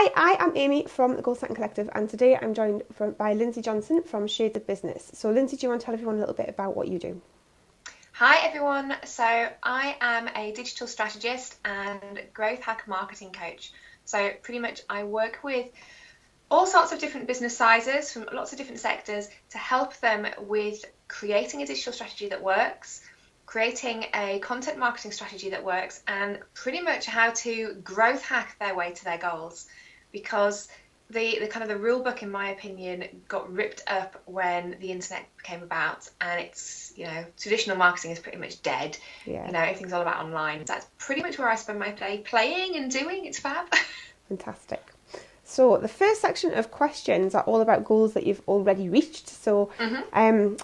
Hi, I am Amy from the Goal Setting Collective, and today I'm joined by Lyndsey Johnson from Shades of Business. So, Lyndsey, do you want to tell everyone a little bit about what you do? Hi everyone. So I am a digital strategist and growth hack marketing coach. So pretty much I work with all sorts of different business sizes from lots of different sectors to help them with creating a digital strategy that works, creating a content marketing strategy that works, and pretty much how to growth hack their way to their goals. Because the kind of the rule book, in my opinion, got ripped up when the internet came about, and it's, traditional marketing is pretty much dead. Yeah, Everything's all about online. That's pretty much where I spend my day playing and doing. It's fab. fantastic. So, the first section of questions are all about goals that you've already reached. So, hmm um,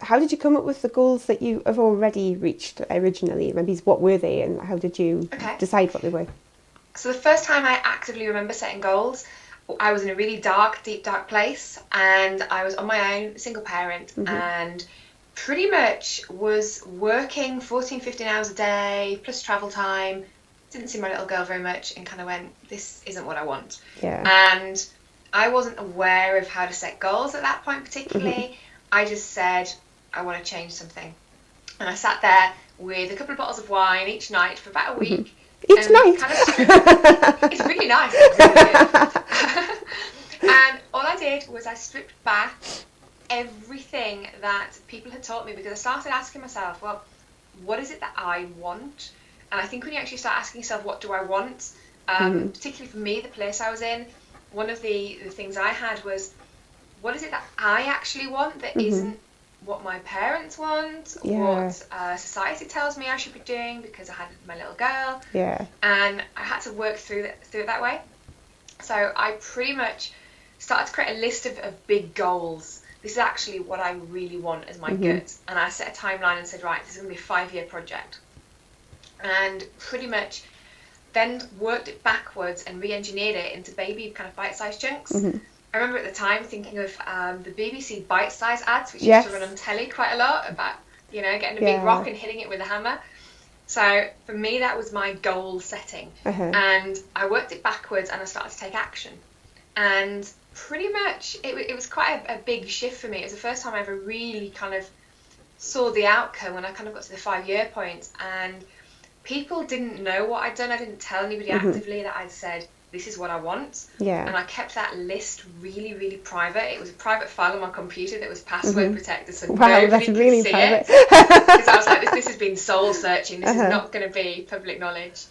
how did you come up with the goals that you have already reached originally? Maybe what were they, and how did you Okay. decide what they were? So the first time I actively remember setting goals, I was in a really dark, deep, dark place, and I was on my own, single parent, hmm and pretty much was working 14, 15 hours a day, plus travel time. Didn't see my little girl very much, and kind of went, this isn't what I want. Yeah. And I wasn't aware of how to set goals at that point hmm particularly. I just said, I want to change something. And I sat there with a couple of bottles of wine each night for about a hmm week Each and night. kind of stripped. It's really nice, it's really good. And all I did was I stripped back everything that people had taught me, because I started asking myself, well, what is it that I want? And I think when you actually start asking yourself, what do I want? hmm Particularly for me, the place I was in, one of the things I had was, what is it that I actually want that hmm isn't what my parents want, what Yeah. society tells me I should be doing because I had my little girl, Yeah. and I had to work through it that way. So I pretty much started to create a list of big goals. This is actually what I really want as my hmm gut. And I set a timeline and said, right, this is going to be a 5-year project. And pretty much then worked it backwards and re-engineered it into baby kind of bite-sized chunks. hmm I remember at the time thinking of the BBC bite-size ads, which used to run Yes. on telly quite a lot, about, getting a big Yeah. rock and hitting it with a hammer. So for me, that was my goal setting. Uh-huh. And I worked it backwards and I started to take action. And pretty much it was quite a big shift for me. It was the first time I ever really kind of saw the outcome when I kind of got to the 5-year point. And people didn't know what I'd done. I didn't tell anybody hmm actively that I'd said, this is what I want. Yeah. And I kept that list really, really private. It was a private file on my computer that was password hmm protected, so Wow, that's nobody could really see it. private. Because I was like, this has been soul searching. This is Uh-huh. not going to be public knowledge.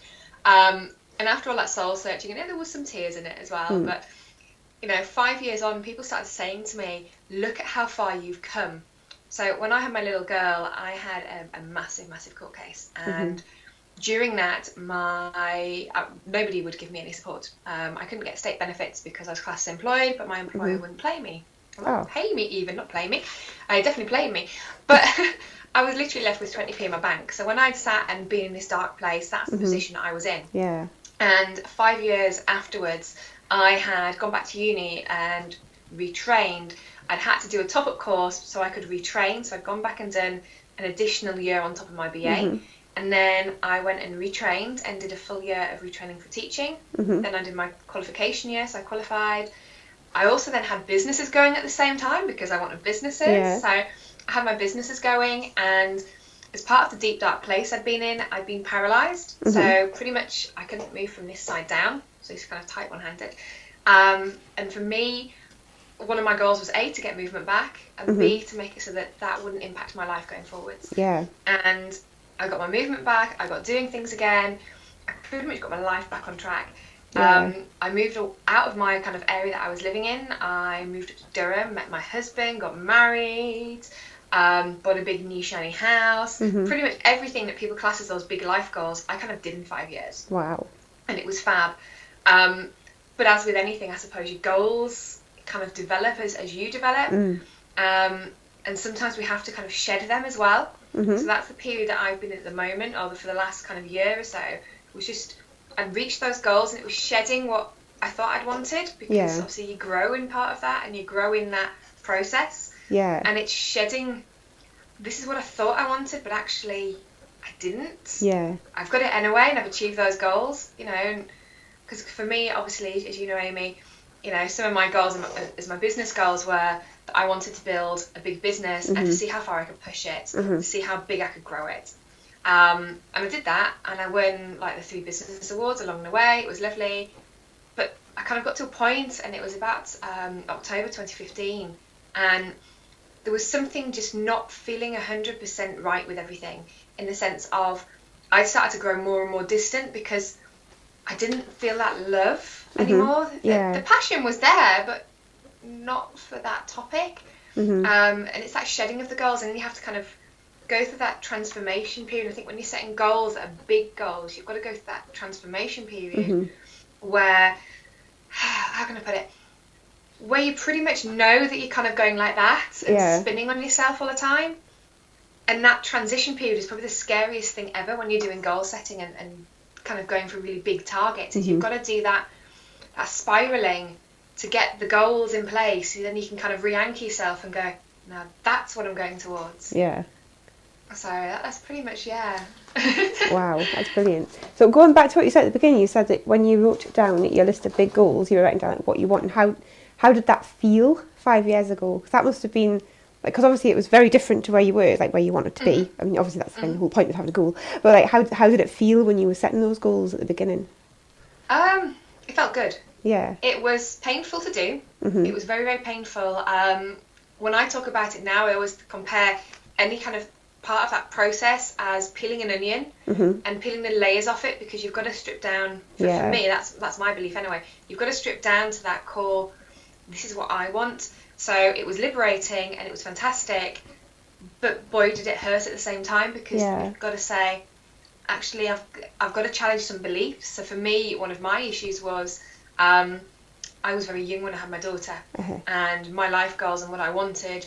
And after all that soul searching, there was some tears in it as well. Mm. But 5 years on, people started saying to me, look at how far you've come. So when I had my little girl, I had a massive, massive court case. hmm And during that, nobody would give me any support. I couldn't get state benefits because I was class employed, but my employer hmm wouldn't pay me. Well, Oh. not pay me even, not play me. Definitely played me. But I was literally left with 20p in my bank. So when I'd sat and been in this dark place, that's the hmm position I was in. Yeah. And 5 years afterwards, I had gone back to uni and retrained. I'd had to do a top-up course so I could retrain. So I'd gone back and done an additional year on top of my BA. hmm And then I went and retrained and did a full year of retraining for teaching. hmm Then I did my qualification year, so I qualified. I also then had businesses going at the same time because I wanted businesses. Yeah. So I had my businesses going, and as part of the deep dark place I'd been in, I'd been paralysed. hmm So pretty much I couldn't move from this side down. So it's kind of tight one-handed. And for me, one of my goals was A, to get movement back, and hmm B, to make it so that that wouldn't impact my life going forwards. Yeah. And I got my movement back, I got doing things again, I pretty much got my life back on track. Yeah. I moved out of my kind of area that I was living in. I moved up to Durham, met my husband, got married, bought a big new shiny house. hmm Pretty much everything that people class as those big life goals, I kind of did in 5 years. Wow. And it was fab. But as with anything, I suppose your goals kind of develop as you develop. Mm. And sometimes we have to kind of shed them as well. hmm So that's the period that I've been in at the moment, or for the last kind of year or so. It was just, I'd reached those goals and it was shedding what I thought I'd wanted, because Yeah. obviously you grow in part of that and you grow in that process. Yeah. And it's shedding, this is what I thought I wanted, but actually I didn't. Yeah. I've got it anyway and I've achieved those goals, because because for me, obviously, as you know, Amy, some of my goals as my business goals were that I wanted to build a big business and to see how far I could push it, to see how big I could grow it. And I did that, and I won like the 3 business awards along the way. It was lovely, but I kind of got to a point, and it was about October 2015, and there was something just not feeling 100% right with everything, in the sense of I started to grow more and more distant because I didn't feel that love anymore. The passion was there, but not for that topic. And it's that shedding of the goals, and then you have to kind of go through that transformation period. I think when you're setting goals that are big goals, you've got to go through that transformation period where, how can I put it, where you pretty much know that you're kind of going like that and spinning on yourself all the time. And that transition period is probably the scariest thing ever when you're doing goal setting and kind of going for really big targets. You've got to do that spiraling to get the goals in place, so then you can kind of re-anchor yourself and go, now that's what I'm going towards. Yeah. So that's pretty much, Wow, that's brilliant. So going back to what you said at the beginning, you said that when you wrote down your list of big goals, you were writing down what you want, and how did that feel 5 years ago? 'Cause that must have been, because obviously it was very different to where you were, like where you wanted to be. I mean, obviously that's the whole point of having a goal. But like, how did it feel when you were setting those goals at the beginning? It felt good. Yeah. It was painful to do. It was very, very painful. When I talk about it now, I always compare any kind of part of that process as peeling an onion and peeling the layers off it, because you've got to strip down, for me, that's my belief anyway, you've got to strip down to that core, this is what I want. So it was liberating and it was fantastic, but boy did it hurt at the same time, because you've got to say, actually I've got to challenge some beliefs. So for me, one of my issues was I was very young when I had my daughter, and my life goals and what I wanted,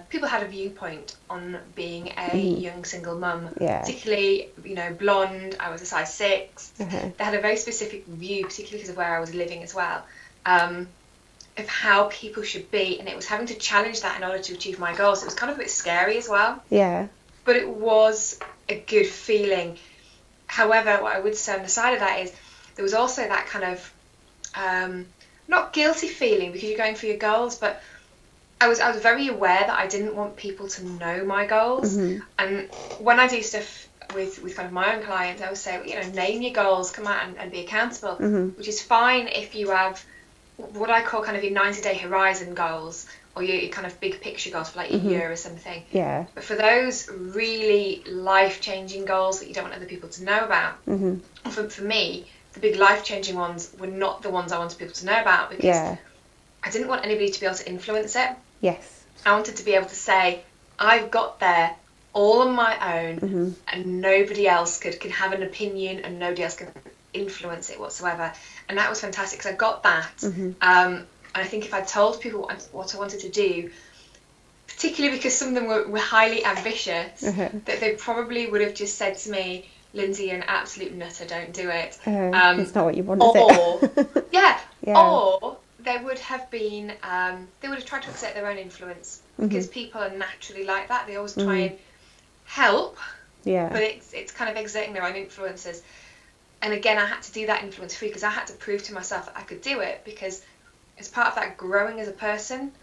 people had a viewpoint on being a young single mum, particularly, blonde. I was a size 6. They had a very specific view, particularly because of where I was living as well, of how people should be, and it was having to challenge that in order to achieve my goals. It was kind of a bit scary as well. Yeah. But it was a good feeling. However, what I would say on the side of that is there was also that kind of not guilty feeling because you're going for your goals, but I was very aware that I didn't want people to know my goals. And when I do stuff with kind of my own clients, I always say, name your goals, come out and be accountable, which is fine if you have what I call kind of your 90-day horizon goals, or your kind of big picture goals for like a year or something. Yeah. But for those really life-changing goals that you don't want other people to know about, for me, the big life-changing ones were not the ones I wanted people to know about, because I didn't want anybody to be able to influence it. Yes. I wanted to be able to say, I've got there all on my own, and nobody else could have an opinion, and nobody else can influence it whatsoever. And that was fantastic, because I got that. And I think if I told people what I wanted to do, particularly because some of them were highly ambitious, that they probably would have just said to me, Lyndsey, you're an absolute nutter, don't do it. It's not what you want, is it? Or they would have been, they would have tried to exert their own influence, because people are naturally like that. They always try and help, but it's kind of exerting their own influences. And again, I had to do that influence free, because I had to prove to myself that I could do it, because as part of that growing as a person,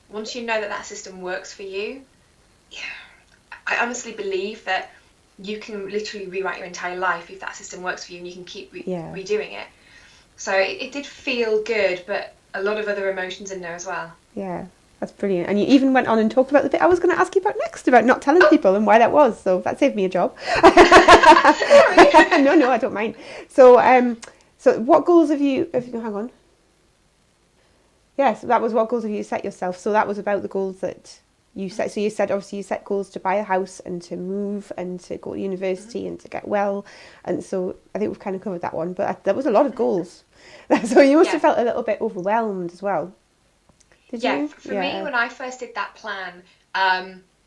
once you know that system works for you, I honestly believe that you can literally rewrite your entire life if that system works for you, and you can keep redoing it. So it did feel good, but a lot of other emotions in there as well. Yeah, that's brilliant. And you even went on and talked about the bit I was going to ask you about next, about not telling people and why that was. So that saved me a job. No, I don't mind. So what goals have you hang on. Yes, that was what goals have you set yourself. So that was about the goals that you set. So you said, obviously, you set goals to buy a house and to move and to go to university and to get well. And so I think we've kind of covered that one. But there was a lot of goals. So you must have felt a little bit overwhelmed as well. Did you? For me, when I first did that plan,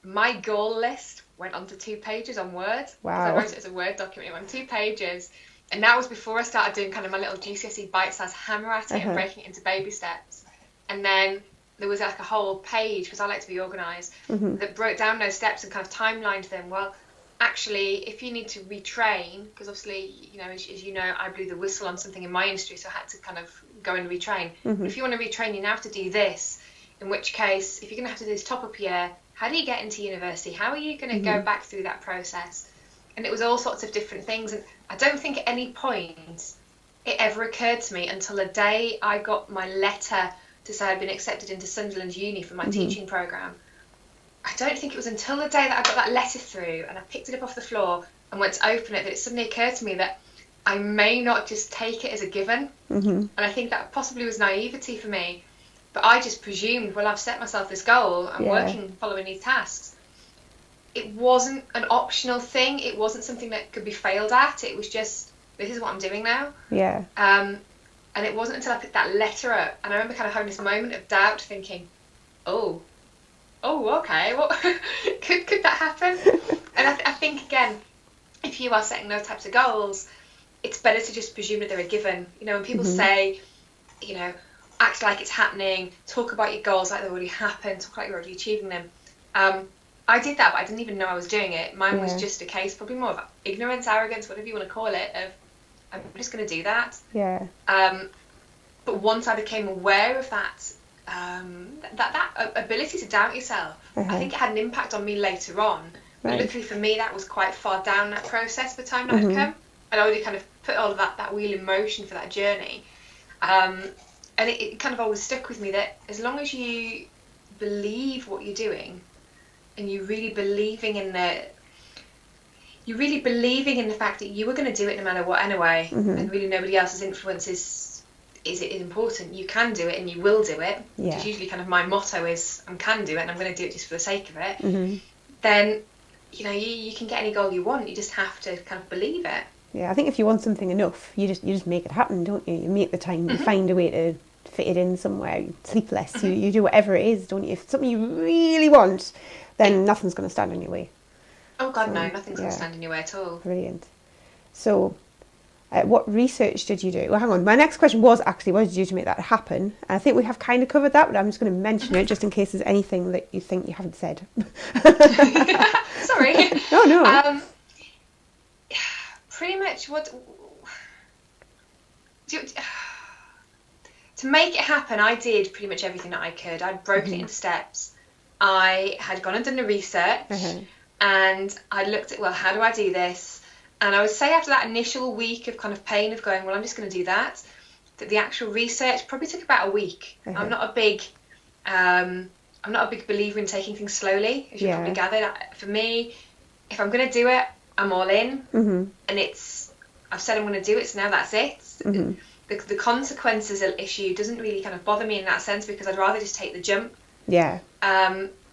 my goal list went onto 2 pages on Word. Wow. I wrote it as a Word document. It went 2 pages. And that was before I started doing kind of my little GCSE bite-sized hammer at it and breaking it into baby steps. And then there was like a whole page, because I like to be organised, that broke down those steps and kind of timelined them. Well, actually, if you need to retrain, because obviously, you know, as you know, I blew the whistle on something in my industry, so I had to kind of go and retrain. But if you want to retrain, you now have to do this, in which case, if you're going to have to do this top-up year, how do you get into university? How are you going to go back through that process? And it was all sorts of different things. And I don't think at any point it ever occurred to me until the day I got my letter to say I'd been accepted into Sunderland Uni for my teaching programme. I don't think it was until the day that I got that letter through and I picked it up off the floor and went to open it that it suddenly occurred to me that I may not just take it as a given. And I think that possibly was naivety for me. But I just presumed, well, I've set myself this goal. I'm working, following these tasks. It wasn't an optional thing. It wasn't something that could be failed at. It was just, this is what I'm doing now. And it wasn't until I picked that letter up, and I remember kind of having this moment of doubt, thinking, oh, okay, what could that happen? And I think, again, if you are setting those types of goals, it's better to just presume that they're a given. You know, when people say, you know, act like it's happening, talk about your goals like they already happened, talk like you're already achieving them. I did that, but I didn't even know I was doing it. Mine was just a case, probably more of ignorance, arrogance, whatever you want to call it, of I'm just going to do that. But once I became aware of that, that ability to doubt yourself, I think it had an impact on me later on. But luckily for me, that was quite far down that process by the time that had come. I'd already kind of put all of that wheel in motion for that journey. And it kind of always stuck with me that as long as you believe what you're doing and you're really believing in the fact that you are going to do it no matter what anyway, and really nobody else's influence is important. You can do it and you will do it, which is usually kind of my motto is I can do it and I'm going to do it just for the sake of it. Then, you know, you can get any goal you want. You just have to kind of believe it. Yeah, I think if you want something enough, you just make it happen, don't you? You make the time, you find a way to fit it in somewhere, you sleep less, you do whatever it is, don't you? If it's something you really want, then nothing's going to stand in your way. Oh God, no, nothing's going to stand in your way at all. Brilliant. So, what research did you do? Well, hang on, my next question was actually, what did you do to make that happen? And I think we have kind of covered that, but I'm just going to mention it just in case there's anything that you think you haven't said. Sorry. No. Pretty much to make it happen, I did pretty much everything that I could. I'd broken it into steps. I had gone and done the research, and I looked at, well, how do I do this? And I would say after that initial week of kind of pain of going, well, I'm just going to do that the actual research probably took about a week. I'm not a big believer in taking things slowly, as you probably gathered. For me, if I'm going to do it, I'm all in, and I've said I'm going to do it, so now that's it. The consequences issue doesn't really kind of bother me in that sense, because I'd rather just take the jump.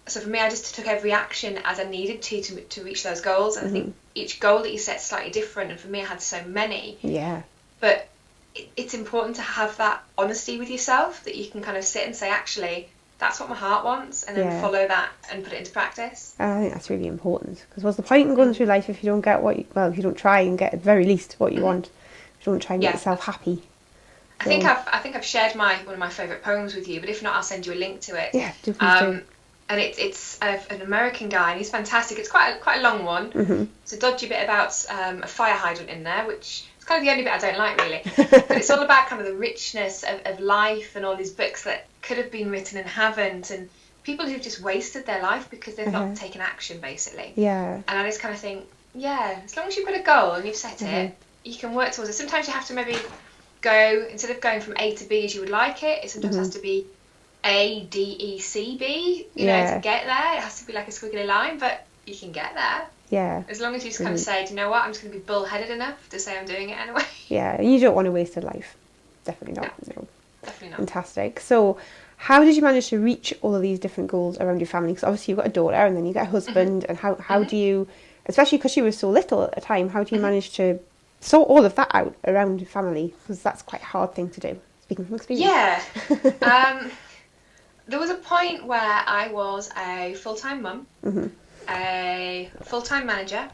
So for me, I just took every action as I needed to reach those goals. And I think each goal that you set is slightly different, and for me I had so many. But it's important to have that honesty with yourself, that you can kind of sit and say, actually, that's what my heart wants, and then follow that and put it into practice. I think that's really important, because what's the point in going through life if you don't get if you don't try and get at the very least what you want, if you don't try and get yourself happy. I think I've shared one of my favourite poems with you, but if not, I'll send you a link to it. Yeah, do. And it's an American guy, and he's fantastic. It's quite a long one. It's a dodgy bit about a fire hydrant in there, which is kind of the only bit I don't like, really. But it's all about kind of the richness of life and all these books that could have been written and haven't, and people who've just wasted their life because they've not taken action, basically. And I just kind of think, as long as you've got a goal and you've set it, you can work towards it. Sometimes you have to maybe go, instead of going from A to B as you would like it sometimes has to be A, D, E, C, B, you know, to get there. It has to be like a squiggly line, but you can get there. As long as you just kind of say, do you know what, I'm just going to be bullheaded enough to say I'm doing it anyway. And you don't want to waste a life. Definitely not. No. Definitely not. Fantastic. So, how did you manage to reach all of these different goals around your family? Because obviously you've got a daughter and then you get a husband, and how do you, especially because she was so little at the time, how do you manage to sort all of that out around your family? Because that's quite a hard thing to do, speaking from experience. There was a point where I was a full-time mum, a full-time manager,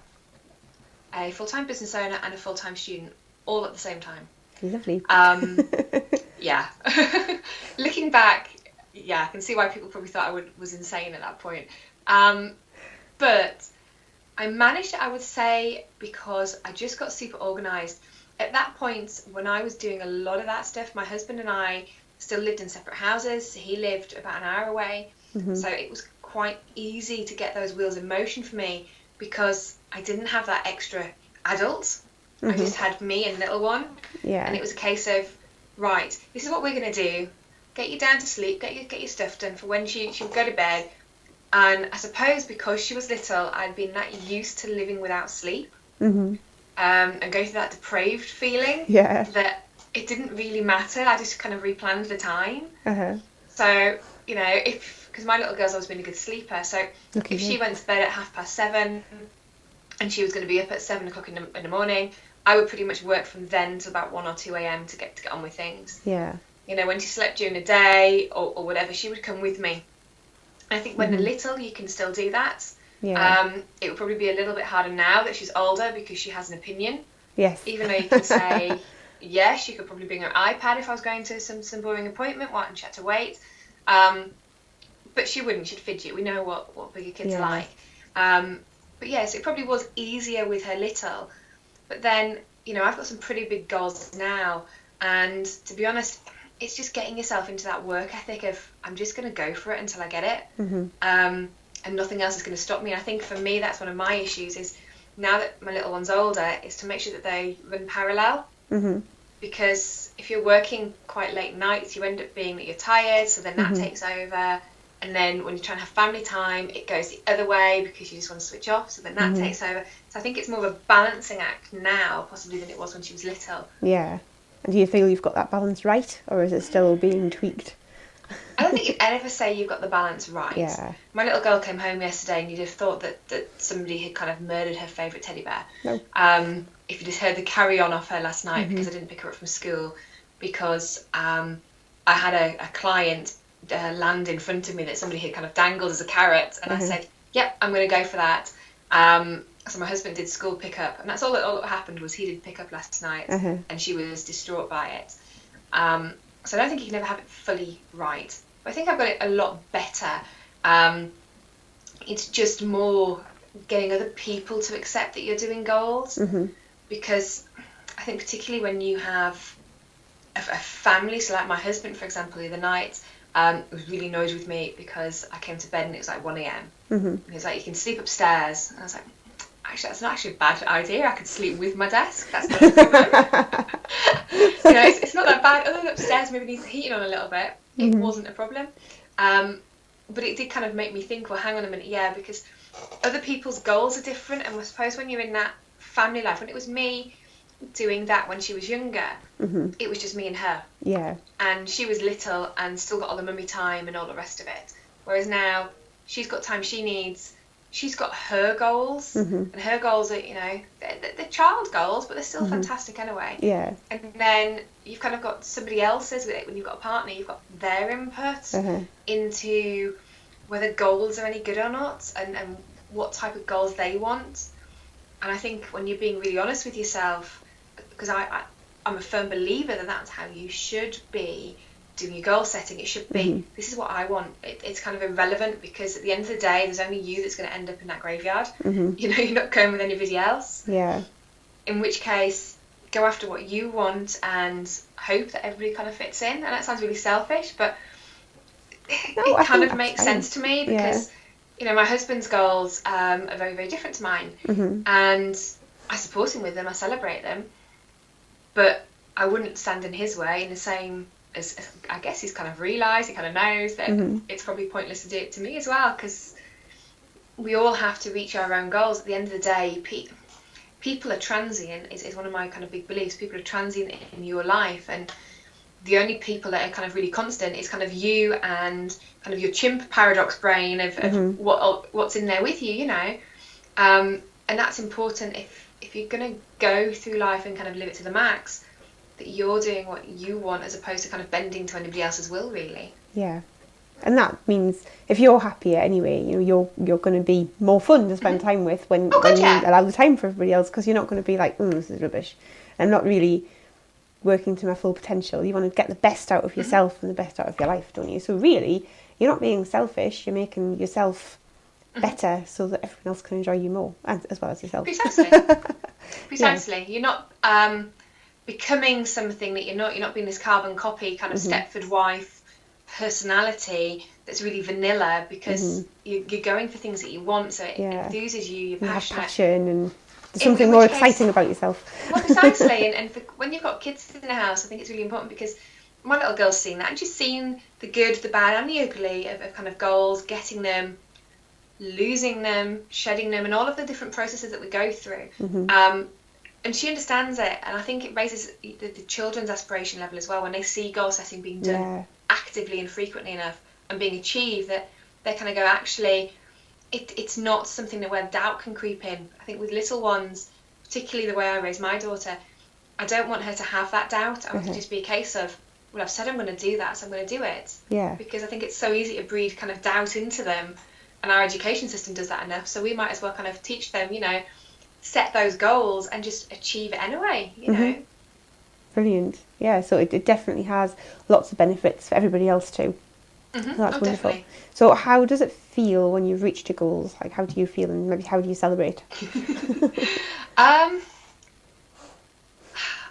a full-time business owner, and a full-time student, all at the same time. Lovely. Looking back, I can see why people probably thought I was insane at that point. But I managed it, I would say, because I just got super organised. At that point, when I was doing a lot of that stuff, my husband and I still lived in separate houses. He lived about an hour away. So it was quite easy to get those wheels in motion for me because I didn't have that extra adult. I just had me and little one. Yeah. And it was a case of, right, this is what we're going to do. Get you down to sleep, get your stuff done for when she would go to bed. And I suppose because she was little, I'd been that used to living without sleep. And going through that depraved feeling that it didn't really matter. I just kind of replanned the time. So, you know, because my little girl's always been a good sleeper, so if she went to bed at 7:30 and she was going to be up at 7 o'clock in the morning, I would pretty much work from then to about 1 or 2 a.m. to get on with things. Yeah. You know, when she slept during the day or whatever, she would come with me. I think when they're little, you can still do that. Yeah. It would probably be a little bit harder now that she's older because she has an opinion. Yes. Even though you can say, yes, she could probably bring her iPad if I was going to some boring appointment and she had to wait. But she wouldn't. She'd fidget. We know what bigger kids are like. But yes, it probably was easier with her little. But then, you know, I've got some pretty big goals now. And to be honest, it's just getting yourself into that work ethic of I'm just going to go for it until I get it. And nothing else is going to stop me. I think for me, that's one of my issues is now that my little one's older, is to make sure that they run parallel. Because if you're working quite late nights, you end up being that you're tired, so then that takes over. And then when you're trying to have family time, it goes the other way because you just want to switch off, so then that takes over. So I think it's more of a balancing act now, possibly, than it was when she was little. Yeah. And do you feel you've got that balance right, or is it still being tweaked? I don't think you'd ever say you've got the balance right. Yeah. My little girl came home yesterday and you'd have thought that somebody had kind of murdered her favourite teddy bear. No. If you just heard the carry-on off her last night because I didn't pick her up from school because I had a client land in front of me that somebody had kind of dangled as a carrot, and I said, yep, I'm going to go for that. So my husband did school pickup, and that's all that happened was he did pick up last night, and she was distraught by it. So I don't think you can ever have it fully right, but I think I've got it a lot better. It's just more getting other people to accept that you're doing goals, because I think particularly when you have a family, so like my husband, for example, the other night, was really annoyed with me because I came to bed and it was like 1 a.m. And he was like, you can sleep upstairs. And I was like, actually, that's not actually a bad idea. I could sleep with my desk. That's not a problem. You know, it's not that bad. Other than upstairs, maybe needs the heating on a little bit. It wasn't a problem. But it did kind of make me think, well, hang on a minute, because other people's goals are different. And I suppose when you're in that family life, when it was me doing that when she was younger, it was just me and her. Yeah. And she was little and still got all the mummy time and all the rest of it. Whereas now, she's got time she needs. She's got her goals, and her goals are, you know, they're child goals, but they're still fantastic anyway. Yeah. And then you've kind of got somebody else's, when you've got a partner, you've got their input into whether goals are any good or not, and what type of goals they want. And I think when you're being really honest with yourself, because I'm a firm believer that that's how you should be doing your goal setting. It should be, this is what I want. It's kind of irrelevant because at the end of the day, there's only you that's going to end up in that graveyard. You know, you're not going with anybody else. Yeah. In which case, go after what you want and hope that everybody kind of fits in. And that sounds really selfish, but it kind of makes sense to me because, you know, my husband's goals are very, very different to mine. And I support him with them, I celebrate them, but I wouldn't stand in his way in the same as I guess he's kind of realised, he kind of knows that it's probably pointless to do it to me as well, because we all have to reach our own goals. At the end of the day, people are transient is one of my kind of big beliefs. People are transient in your life, and the only people that are kind of really constant is kind of you and kind of your chimp paradox brain of what's in there with you, you know. And that's important if you're going to go through life and kind of live it to the max, that you're doing what you want as opposed to kind of bending to anybody else's will, really. Yeah. And that means if you're happier anyway, you know, you're going to be more fun to spend time with when you allow the time for everybody else, because you're not going to be like, this is rubbish. I'm not really working to my full potential. You want to get the best out of yourself and the best out of your life, don't you? So really, you're not being selfish. You're making yourself better so that everyone else can enjoy you more, as well as yourself. Precisely. Precisely. Yeah. You're not becoming something that you're not. You're not being this carbon copy kind of Stepford wife personality that's really vanilla, because you're going for things that you want, so it enthuses you, you're passionate. You have passion, and there's something more exciting about yourself. Well, precisely. and when you've got kids in the house, I think it's really important, because my little girl's seen that, and she's seen the good, the bad, and the ugly of kind of goals, getting them, losing them, shedding them, and all of the different processes that we go through. And she understands it, and I think it raises the children's aspiration level as well when they see goal setting being done actively and frequently enough and being achieved, that they kind of go, actually, it's not something where doubt can creep in. I think with little ones, particularly the way I raise my daughter, I don't want her to have that doubt. I want it to just be a case of, well, I've said I'm going to do that, so I'm going to do it. Yeah. Because I think it's so easy to breed kind of doubt into them, and our education system does that enough, so we might as well kind of teach them, set those goals and just achieve it anyway, know. Brilliant. Yeah, so it definitely has lots of benefits for everybody else too. So that's wonderful. Definitely. So how does it feel when you've reached your goals? Like, how do you feel, and maybe how do you celebrate? I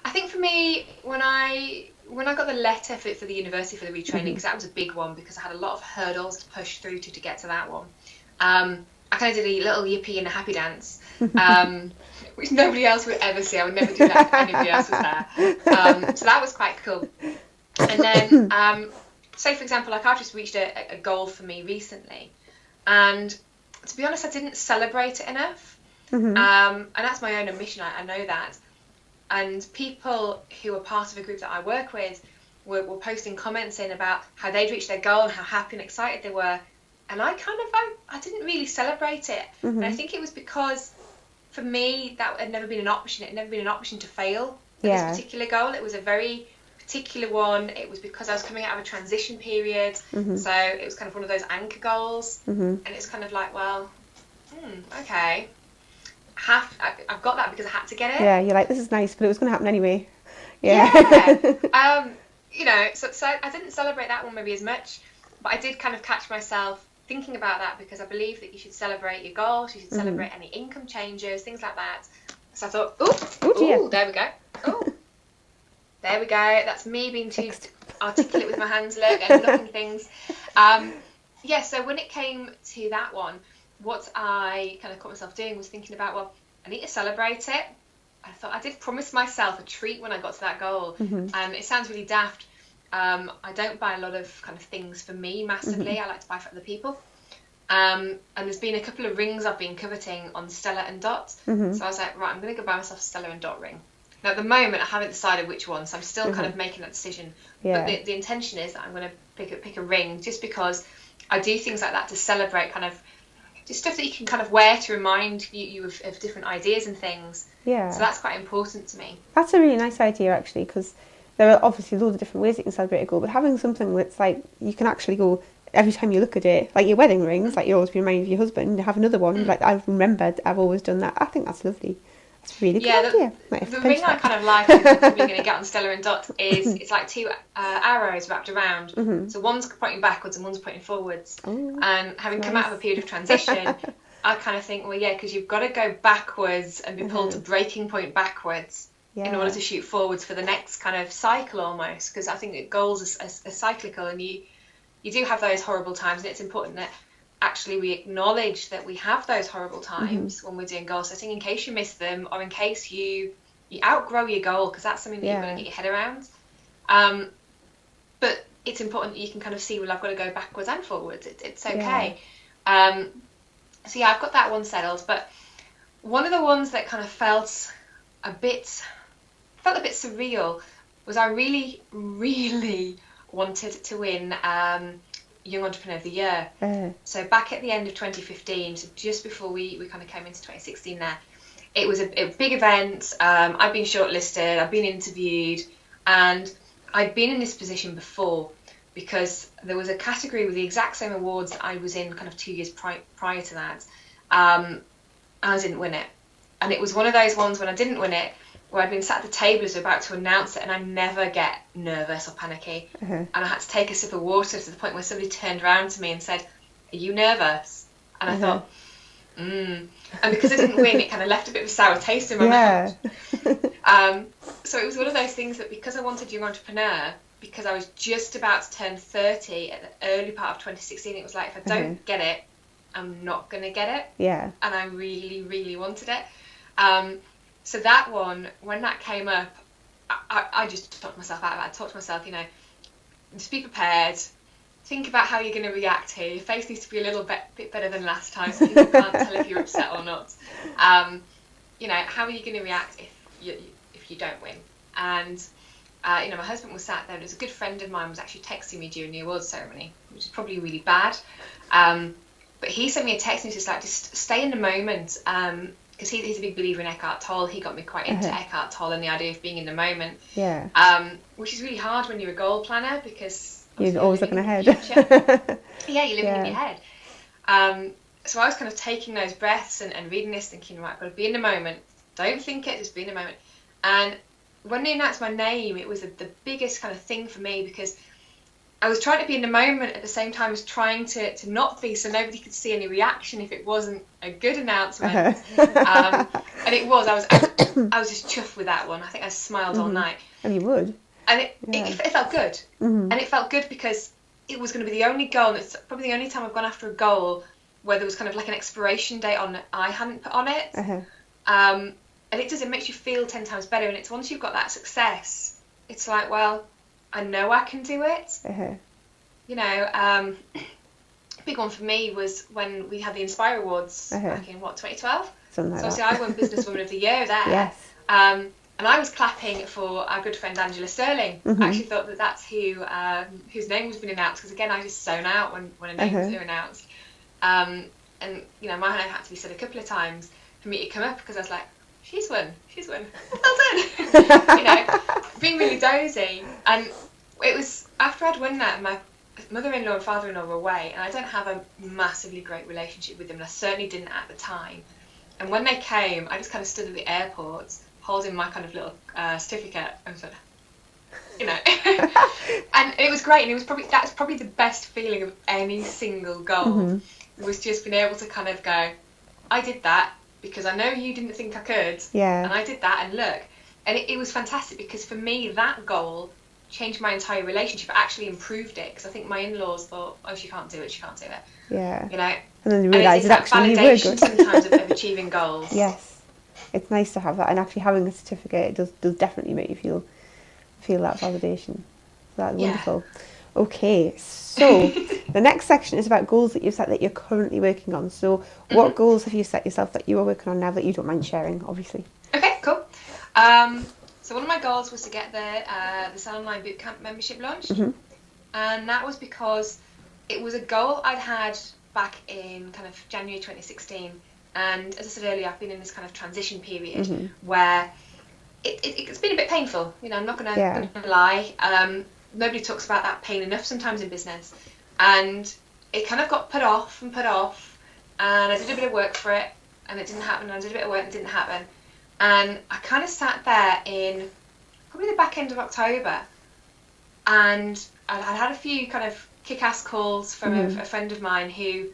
think for me, when I got the letter for the university for the retraining, because that was a big one, because I had a lot of hurdles to push through to get to that one. I kind of did a little yippee and a happy dance, which nobody else would ever see. I would never do that if anybody else was there. So that was quite cool. And then, say for example, like I've just reached a goal for me recently, and to be honest, I didn't celebrate it enough. And that's my own admission. I know that. And people who are part of a group that I work with were posting comments in about how they'd reached their goal and how happy and excited they were. And I didn't really celebrate it. And I think it was because, for me, that had never been an option. It had never been an option to fail at this particular goal. It was a very particular one. It was because I was coming out of a transition period. So it was kind of one of those anchor goals. And it's kind of like, well, okay. I've got that because I had to get it. Yeah, you're like, this is nice, but it was going to happen anyway. So I didn't celebrate that one maybe as much, but I did kind of catch myself thinking about that, because I believe that you should celebrate your goals, you should celebrate any income changes, things like that. So I thought, there we go. There we go. That's me being too articulate with my hands, look, and knocking things. So when it came to that one, what I kind of caught myself doing was thinking about, well, I need to celebrate it. I thought I did promise myself a treat when I got to that goal. And it sounds really daft. I don't buy a lot of kind of things for me massively. I like to buy for other people. And there's been a couple of rings I've been coveting on Stella and Dot. So I was like, right, I'm going to go buy myself a Stella and Dot ring. Now at the moment I haven't decided which one, so I'm still kind of making that decision. But the intention is that I'm going to pick a ring, just because I do things like that to celebrate kind of just stuff that you can kind of wear to remind you of different ideas and things. So that's quite important to me. That's a really nice idea, actually, because there are obviously loads of different ways you can celebrate a goal, but having something that's like, you can actually go, every time you look at it, like your wedding rings, like you'll always be reminded of your husband, you have another one, like, I've remembered, I've always done that. I think that's lovely. That's a really good idea. The ring I kind of like, I'm probably going to get on Stella and Dot, is it's like two arrows wrapped around. So one's pointing backwards and one's pointing forwards. And having come out of a period of transition, I kind of think, well, because you've got to go backwards and be pulled to breaking point backwards in order to shoot forwards for the next kind of cycle almost, because I think that goals are cyclical, and you do have those horrible times, and it's important that actually we acknowledge that we have those horrible times when we're doing goal setting, in case you miss them, or in case you outgrow your goal, because that's something that you're going to get your head around. But it's important that you can kind of see, well, I've got to go backwards and forwards. It's okay. So I've got that one settled. But one of the ones that kind of felt a bit surreal was I really, really wanted to win Young Entrepreneur of the Year. So back at the end of 2015, so just before we kind of came into 2016 there, it was a big event. I'd been shortlisted, I'd been interviewed, and I'd been in this position before because there was a category with the exact same awards that I was in kind of 2 years prior to that. I didn't win it. And it was one of those ones when I didn't win it, where I'd been sat at the table as we were about to announce it, and I never get nervous or panicky. And I had to take a sip of water to the point where somebody turned around to me and said, "Are you nervous?" And I thought, and because I didn't win, it kind of left a bit of a sour taste in my mouth. So it was one of those things that because I wanted Young Entrepreneur, because I was just about to turn 30 at the early part of 2016, it was like, if I don't get it, I'm not going to get it. Yeah. And I really, really wanted it. So that one, when that came up, I just talked myself out of it. I talked to myself, you know, just be prepared. Think about how you're going to react here. Your face needs to be a little bit better than last time, so people can't tell if you're upset or not. You know, how are you going to react if you don't win? And you know, my husband was sat there, and it was a good friend of mine was actually texting me during the awards ceremony, which is probably really bad. But he sent me a text and he was just like, just stay in the moment. Because he's a big believer in Eckhart Tolle. He got me quite into Eckhart Tolle and the idea of being in the moment. Yeah. Which is really hard when you're a goal planner, because you're always looking ahead. Yeah, you're living in your head. So I was kind of taking those breaths and reading this, thinking, right, I've got to be in the moment. Don't think it, just be in the moment. And when they announced my name, it was the biggest kind of thing for me, because I was trying to be in the moment at the same time as trying to not be, so nobody could see any reaction if it wasn't a good announcement. And it was. I was just chuffed with that one. I think I smiled all night. And you would. And it felt good. And it felt good because it was going to be the only goal, and it's probably the only time I've gone after a goal where there was kind of like an expiration date on that I hadn't put on it. And it makes you feel 10 times better. And it's once you've got that success, it's like, well, I know I can do it. You know, big one for me was when we had the Inspire Awards back in 2012. Something like so obviously that. I won Businesswoman of the Year there. Yes. And I was clapping for our good friend Angela Sterling. I actually thought that's whose name was being announced, because again I just zone out when a name was announced. And you know, my name had to be said a couple of times for me to come up, because I was like, she's won, well done. You know, being really dozy. And it was after I'd won that, my mother-in-law and father-in-law were away, and I don't have a massively great relationship with them, and I certainly didn't at the time. And when they came, I just kind of stood at the airport holding my kind of little certificate and sort of, you know, and it was great. And that's probably the best feeling of any single goal, was just being able to kind of go, I did that because I know you didn't think I could, and I did that, and look. And it was fantastic, because for me that goal changed my entire relationship. It actually improved it, because I think my in-laws thought, oh, she can't do it. Yeah. You know. And then you realise it actually you were good. Sometimes of achieving goals. Yes. It's nice to have that, and actually having a certificate, it does definitely make you feel that validation. That's wonderful. Okay, so the next section is about goals that you've set that you're currently working on. So what goals have you set yourself that you are working on now that you don't mind sharing, obviously? Okay, cool. So one of my goals was to get the Sell Online Bootcamp membership launched, and that was because it was a goal I'd had back in kind of January 2016, and as I said earlier, I've been in this kind of transition period where it's been a bit painful. You know, I'm not going to lie. Nobody talks about that pain enough sometimes in business, and it kind of got put off, and I did a bit of work for it, and it didn't happen, and I did a bit of work and it didn't happen. And I kind of sat there in probably the back end of October, and I had a few kind of kick-ass calls from a friend of mine who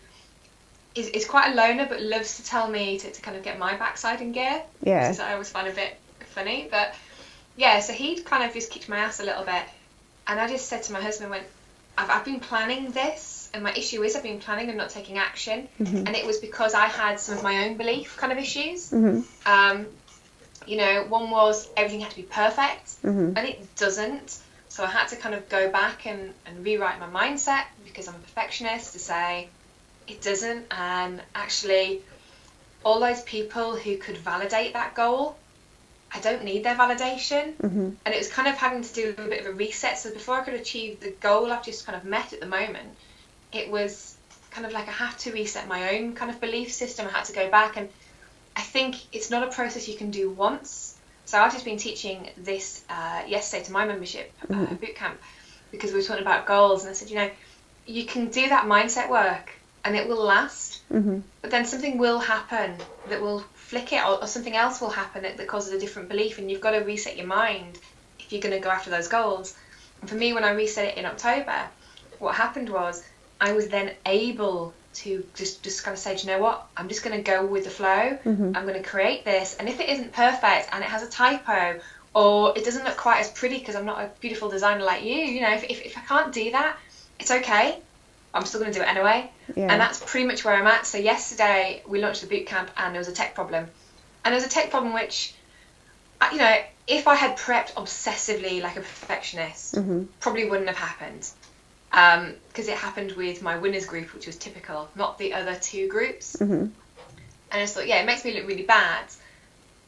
is quite a loner, but loves to tell me to kind of get my backside in gear. Yeah. Which I always find a bit funny. But yeah, so he'd kind of just kicked my ass a little bit. And I just said to my husband, I've been planning this, and my issue is I've been planning and not taking action. And it was because I had some of my own belief kind of issues. You know, one was everything had to be perfect, and it doesn't. So I had to kind of go back and rewrite my mindset, because I'm a perfectionist, to say it doesn't. And actually, all those people who could validate that goal, I don't need their validation. And it was kind of having to do a bit of a reset. So before I could achieve the goal I've just kind of met at the moment, it was kind of like I have to reset my own kind of belief system. I had to go back, and I think it's not a process you can do once. So I've just been teaching this yesterday to my membership bootcamp, because we were talking about goals, and I said, you know, you can do that mindset work and it will last, but then something will happen that will flick it, or something else will happen that causes a different belief, and you've got to reset your mind if you're going to go after those goals. And for me, when I reset it in October, what happened was I was then able to just kind of say, do you know what, I'm just going to go with the flow. I'm going to create this, and if it isn't perfect and it has a typo or it doesn't look quite as pretty because I'm not a beautiful designer like you know, if I can't do that, it's okay. I'm still going to do it anyway. Yeah. And that's pretty much where I'm at. So yesterday we launched the boot camp and there was a tech problem. And there was a tech problem which, you know, if I had prepped obsessively like a perfectionist, probably wouldn't have happened. Because it happened with my winners group, which was typical, not the other two groups. And I just thought, yeah, it makes me look really bad.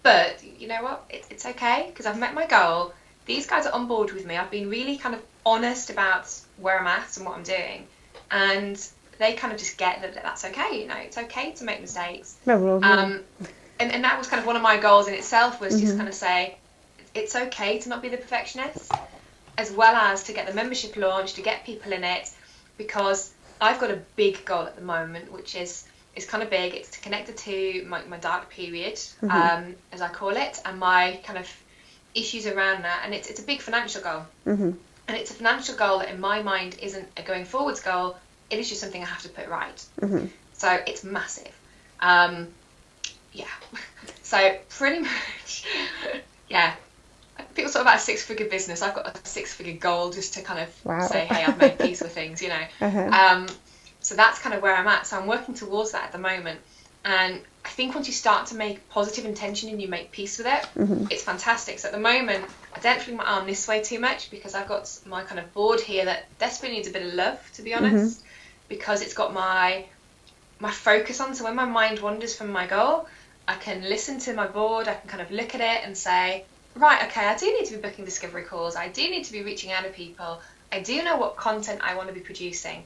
But you know what? It's okay, because I've met my goal. These guys are on board with me. I've been really kind of honest about where I'm at and what I'm doing. And they kind of just get that that's okay, you know, it's okay to make mistakes. And that was kind of one of my goals in itself, was just kind of say, it's okay to not be the perfectionist, as well as to get the membership launched, to get people in it, because I've got a big goal at the moment, which is kind of big. It's connected to my dark period, as I call it, and my kind of issues around that. And it's a big financial goal. And it's a financial goal that in my mind isn't a going forwards goal. It is just something I have to put right. So it's massive. Yeah. So pretty much, yeah. People talk about a 6-figure business. I've got a 6-figure goal just to kind of say, hey, I've made peace with things, you know. So that's kind of where I'm at. So I'm working towards that at the moment. And I think once you start to make positive intention and you make peace with it, it's fantastic. So at the moment, I don't fling my arm this way too much, because I've got my kind of board here that desperately needs a bit of love, to be honest, because it's got my focus on. So when my mind wanders from my goal, I can listen to my board, I can kind of look at it and say, right, okay, I do need to be booking discovery calls, I do need to be reaching out to people, I do know what content I want to be producing.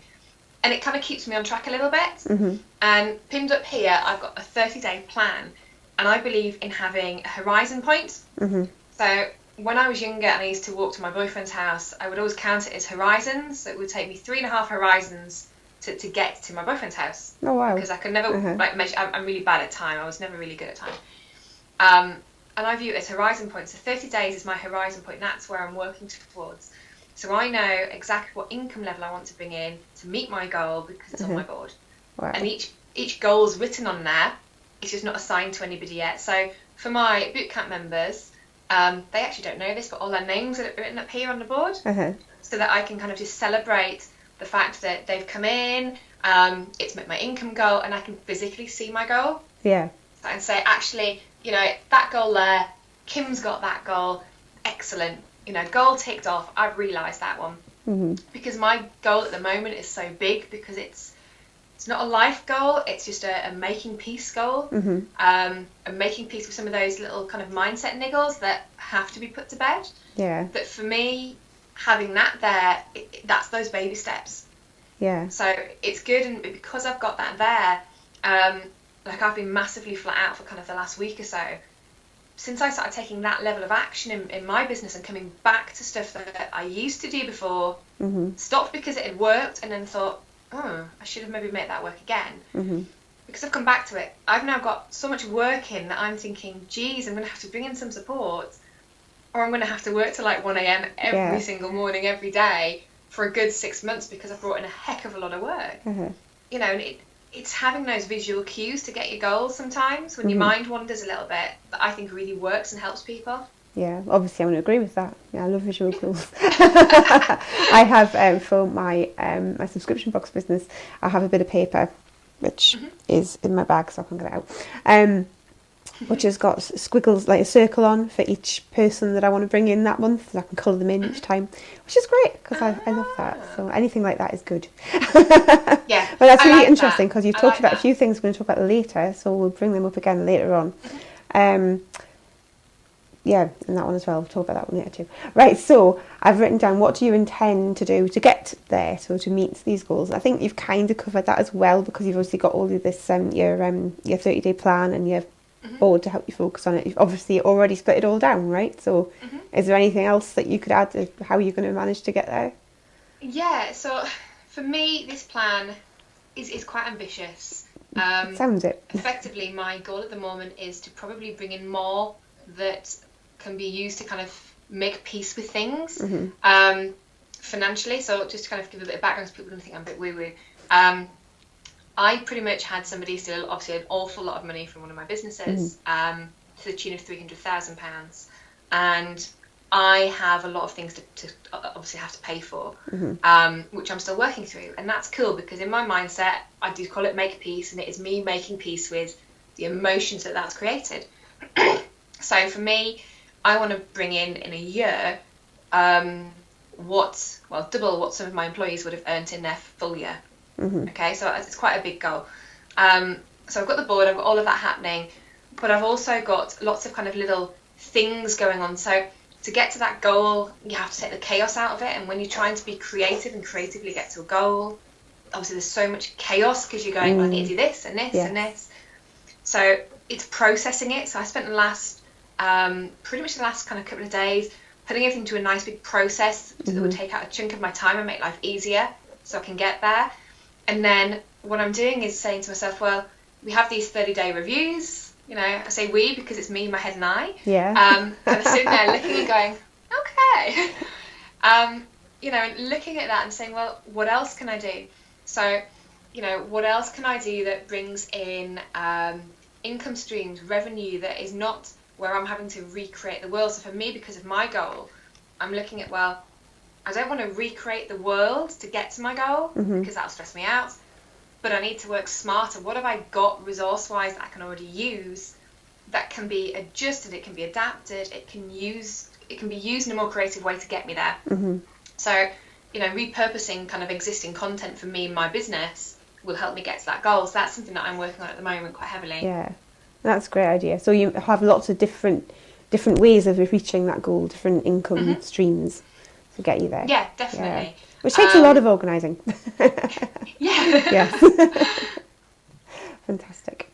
And it kind of keeps me on track a little bit. And pinned up here, I've got a 30-day plan. And I believe in having a horizon point. So when I was younger and I used to walk to my boyfriend's house, I would always count it as horizons. So it would take me 3.5 horizons to get to my boyfriend's house. Oh, wow. Because I could never like measure. I'm really bad at time. I was never really good at time. And I view it as horizon points. So 30 days is my horizon point. That's where I'm working towards. So I know exactly what income level I want to bring in to meet my goal, because it's on my board. Wow. And each goal is written on there. It's just not assigned to anybody yet. So for my bootcamp members, they actually don't know this, but all their names are written up here on the board, so that I can kind of just celebrate the fact that they've come in, it's met my income goal, and I can physically see my goal. Yeah. And say, actually, you know, that goal there, Kim's got that goal, excellent. You know, goal ticked off, I've realised that one. Because my goal at the moment is so big, because it's not a life goal, it's just a making peace goal. And making peace with some of those little kind of mindset niggles that have to be put to bed. Yeah. But for me, having that there, that's those baby steps. Yeah. So it's good, and because I've got that there, like I've been massively flat out for kind of the last week or so. Since I started taking that level of action in my business and coming back to stuff that I used to do before, stopped because it had worked, and then thought, oh, I should have maybe made that work again. Because I've come back to it, I've now got so much work in that I'm thinking, geez, I'm going to have to bring in some support, or I'm going to have to work till like 1 a.m. every single morning, every day for a good 6 months, because I've brought in a heck of a lot of work. You know, and it's having those visual cues to get your goals sometimes when your mind wanders a little bit, that I think really works and helps people. Yeah, obviously I'm going to agree with that. Yeah, I love visual cues. I have, for my my subscription box business, I have a bit of paper, which is in my bag, so I can get it out, which has got squiggles, like a circle on for each person that I want to bring in that month, so I can colour them in each time, which is great, because I love that. So anything like that is good. Yeah. Well, that's really like interesting, because you've talked like about that. a few things we're going to talk about later, so we'll bring them up again later on. Yeah, and that one as well. We'll talk about that one later too. Right, so I've written down, what do you intend to do to get there, so to meet these goals? I think you've kind of covered that as well, because you've obviously got all of this, your 30-day plan and your board to help you focus on it. You've obviously already split it all down, right? So is there anything else that you could add to how you're going to manage to get there? Yeah, so for me, this plan is quite ambitious. Sounds it. Effectively, my goal at the moment is to probably bring in more that can be used to kind of make peace with things financially. So just to kind of give a bit of background, so people don't think I'm a bit woo-woo. I pretty much had somebody steal obviously an awful lot of money from one of my businesses, to the tune of £300,000, and I have a lot of things to obviously have to pay for, which I'm still working through, and that's cool because in my mindset I do call it make peace, and it is me making peace with the emotions that that's created. So for me, I want to bring in a year double what some of my employees would have earned in their full year. Okay, so it's quite a big goal. So I've got the board, I've got all of that happening, but I've also got lots of kind of little things going on. So to get to that goal, you have to take the chaos out of it. And when you're trying to be creative and creatively get to a goal, obviously there's so much chaos because you're going, well, I need to do this and this and this. So it's processing it. So I spent pretty much the last kind of couple of days putting everything to a nice big process that would take out a chunk of my time and make life easier so I can get there. And then what I'm doing is saying to myself, well, we have these 30-day reviews. You know, I say we because it's me, my head and I. Yeah. And I'm sitting there looking and going, okay. You know, and looking at that and saying, well, what else can I do? So, you know, what else can I do that brings in income streams, revenue that is not where I'm having to recreate the world. So for me, because of my goal, I'm looking at, well, I don't want to recreate the world to get to my goal because that'll stress me out, but I need to work smarter. What have I got resource-wise that I can already use that can be adjusted, it can be adapted, it can be used in a more creative way to get me there. So, you know, repurposing kind of existing content for me and my business will help me get to that goal. So that's something that I'm working on at the moment quite heavily. Yeah, that's a great idea. So you have lots of different ways of reaching that goal, different income streams to get you there. Yeah, definitely. Yeah. Which takes a lot of organising. Yes. Fantastic.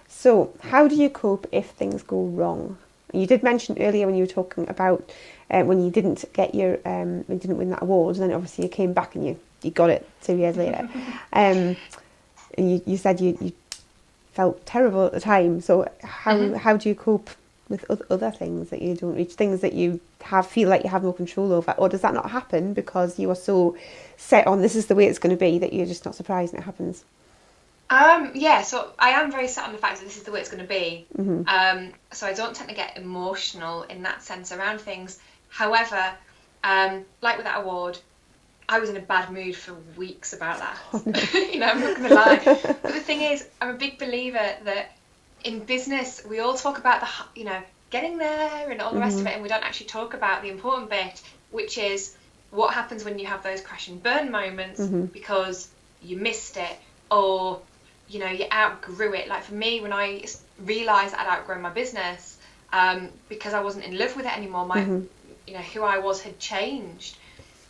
So how do you cope if things go wrong? You did mention earlier when you were talking about when you didn't get when you didn't win that award, and then obviously you came back and you got it 2 years later. And you said you felt terrible at the time. So how do you cope with other things that you don't reach, things that you feel like you have no control over, or does that not happen because you are so set on this is the way it's going to be that you're just not surprised when it happens? Yeah, so I am very set on the fact that this is the way it's going to be. So I don't tend to get emotional in that sense around things. However, like with that award, I was in a bad mood for weeks about that. Oh, no. You know, I'm not going to lie. But the thing is, I'm a big believer that in business, we all talk about getting there and all the rest of it, and we don't actually talk about the important bit, which is what happens when you have those crash and burn moments because you missed it, or you know, you outgrew it. Like for me, when I realised I'd outgrown my business, because I wasn't in love with it anymore, you know, who I was had changed.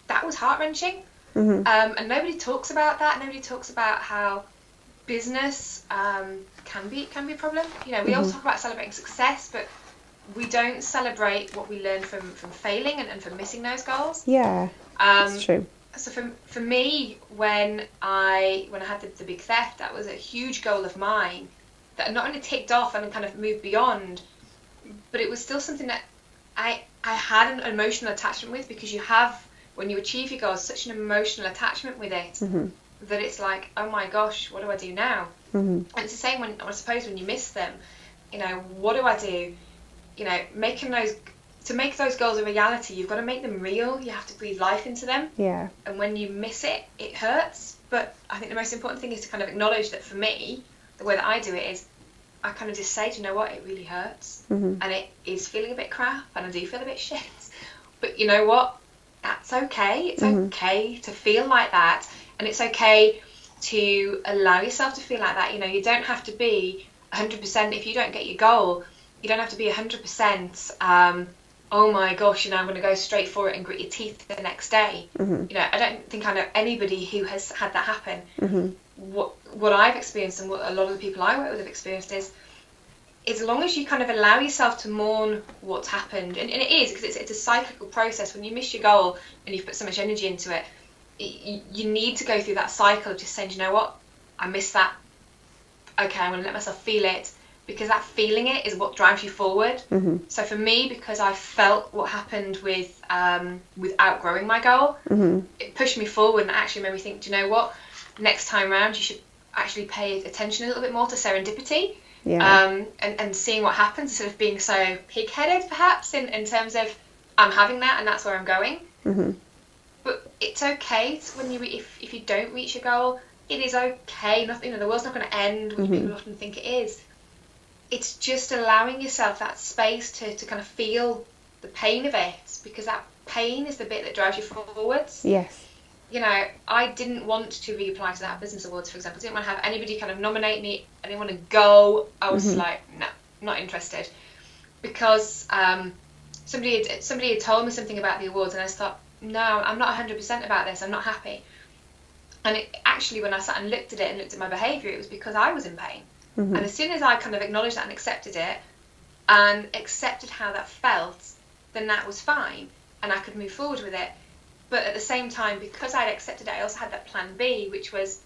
That was heart-wrenching. And nobody talks about that. Nobody talks about how business can be a problem. You know, we all talk about celebrating success, but we don't celebrate what we learn from failing and from missing those goals. Yeah, that's true. So for me, when I had the big theft, that was a huge goal of mine that not only ticked off and kind of moved beyond, but it was still something that I had an emotional attachment with, because you have, when you achieve your goals, such an emotional attachment with it that it's like, oh my gosh, what do I do now? And it's the same when, I suppose, when you miss them, you know, what do I do? You know, to make those goals a reality, you've got to make them real. You have to breathe life into them. Yeah. And when you miss it, it hurts. But I think the most important thing is to kind of acknowledge that for me, the way that I do it is I kind of just say, do you know what, it really hurts. And it is feeling a bit crap and I do feel a bit shit. But you know what? That's okay. It's okay to feel like that. And it's okay to allow yourself to feel like that. You know, you don't have to be 100%. If you don't get your goal, you don't have to be 100%. Oh my gosh, you know, I'm going to go straight for it and grit your teeth the next day. You know, I don't think I know anybody who has had that happen. What I've experienced and what a lot of the people I work with have experienced is as long as you kind of allow yourself to mourn what's happened, and it is, because it's a cyclical process. When you miss your goal and you've put so much energy into it, you need to go through that cycle of just saying, you know what, I missed that. Okay, I'm going to let myself feel it, because that feeling it is what drives you forward. So for me, because I felt what happened with outgrowing my goal, it pushed me forward and actually made me think, do you know what, next time round actually pay attention a little bit more to serendipity. Yeah. And seeing what happens instead of being so pig-headed, perhaps, in terms of I'm having that and that's where I'm going. Mm-hmm. But it's okay when if you don't reach your goal. It is okay. Nothing. The world's not going to end, which people often think it is. It's just allowing yourself that space to kind of feel the pain of it, because that pain is the bit that drives you forwards. Yes. I didn't want to reapply to that business awards, for example. I didn't want to have anybody kind of nominate me. I didn't want to go. I was like, no, not interested, because somebody had told me something about the awards, and I just thought, no, I'm not 100% about this. I'm not happy. And actually, when I sat and looked at it and looked at my behaviour, it was because I was in pain. And as soon as I kind of acknowledged that and accepted it, and accepted how that felt, then that was fine, and I could move forward with it. But at the same time, because I'd accepted it, I also had that plan B, which was,